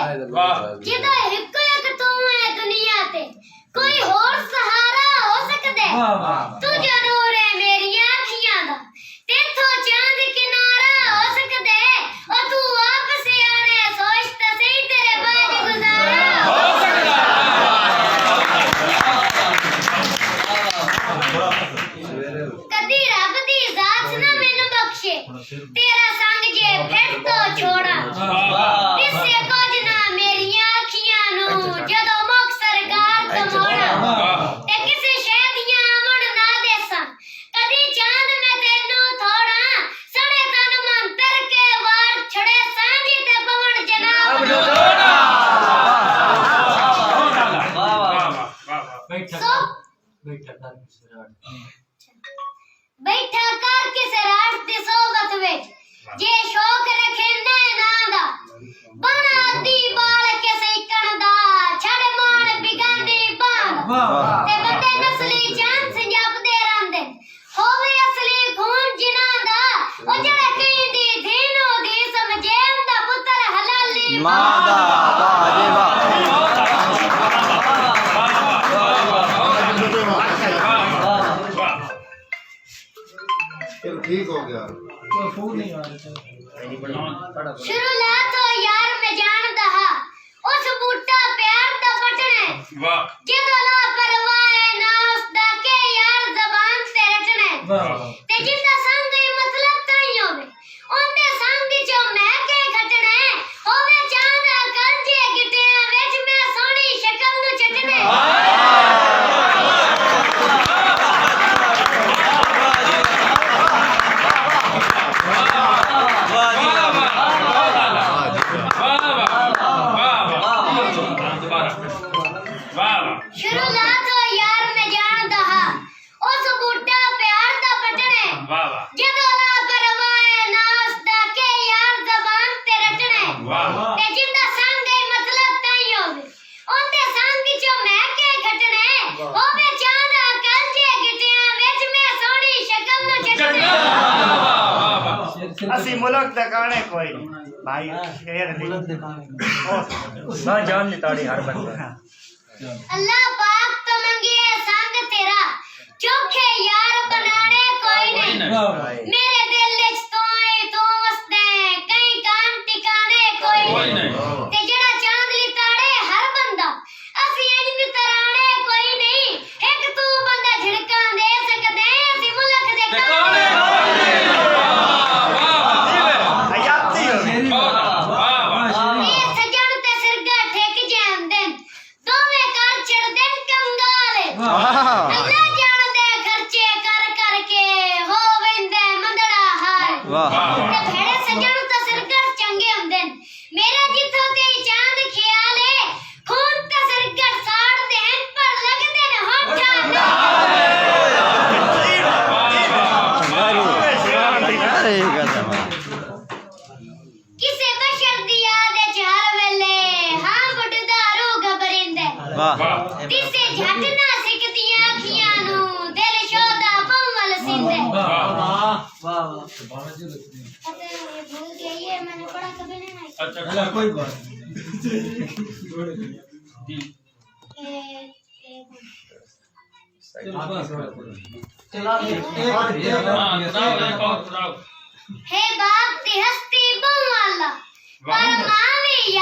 जिदा एक एक तू है दुनिया ते कोई और सहारा हो सकदे तू जरूर है मेरी आँखियां दा तेथों चांद किनारा हो सकदे ओ तू आप सियाने सोच ता सही तेरे बाज गुजारा हो सकदा कदी रब दी जात ना मैनू बख्शे तेरा संग जे फिर तो छोड़ा दिसे कुछ ना मेरी आँखियां नू जदों मुख सरकार तो मोड़ा ते किसे शै दियां अमड़ ना देसा कदी चांद मैं तेनू थोड़ा सड़े तन मंतर के वार छड़े सांझी ते पवन जनाब बैठा कर किसे रात दी सोबत विच जे शौक रखे नैना दा बना दी बाल के सेकण दा छड़ मान बिगानी बांग ते बंदे नस्ली जान संजपदे रहंदे होवे असली खून जिना दा ओ जड़े कहीं दी धीनो दी समझे दा पुत्र हलाली मां दा वाह वाह ठीक हो गया शुरू ला तो यार मैं जानदा हा उस बूटा प्यार दा पटने वाह जिदो ला परवाह ना उसदा के यार जबान से रटने ते जिंदा संग ही मतलब ताई होवे ओंदे संग जो मैं के घटने होवे चांद कल जे गिटिया विच मैं सोहनी शक्ल नु चटने शुरू ला तो यार मैं जानदा हा उस बूटा प्यार दा पटने जदों ला परवाह ना उसदा के यार जबान ते रटने ते जिंदा संग ही मतलब ताई होवे ओंदे संग जो मैं के घटने होवे चांद कल जे गिटिया विच मैं सोहनी शक्ल नु चटने ਅਸੀਂ ਮੁਲਕ ਦਾ ਗਾਣੇ ਕੋਈ ਭਾਈ ਸ਼ੇਰ ਮੁਲਕ ਦੇ ਗਾਣੇ ਨਾ ਜਾਨ ਨਿਤਾੜੀ ਹਰ ਬੰਦਾ अल्लाह पाक तो मंगिए संग तेरा चोखे यार बनाने कोई नहीं मेरे दिल विच तो वसदे कई कान टिकाने कोई नहीं ते जेड़ा चांदली ताड़े हर बंदा असी इंज तराने कोई नहीं एक तू बंदा झड़का दे सकदे असी मुल्क दे काने हयाती हो ये सजन ते सिरगा ठेक जांदे दोवे कर चढ़दे कंगाले अल्लाह जानदे खर्चे कर करके हो वेंदे मंदड़ा हाल ते भेड़े सजन ते सिरगा चंगे हुंदे मेरे जिथों ते चांद ख्याले खून ते सिरगा साड़ दे पर लगदे न होठा किसे बशर दी याद च हर वेले हां बुढ़दा रू घबरिंदे दिसे झट ना सिकदियां अखियां नु दिल शोदा पवल सिंदे भूल गई ये मैंने पढ़ा कभी नहीं अच्छा कोई बात हे बाप दी हस्ती बम वाला पर मावी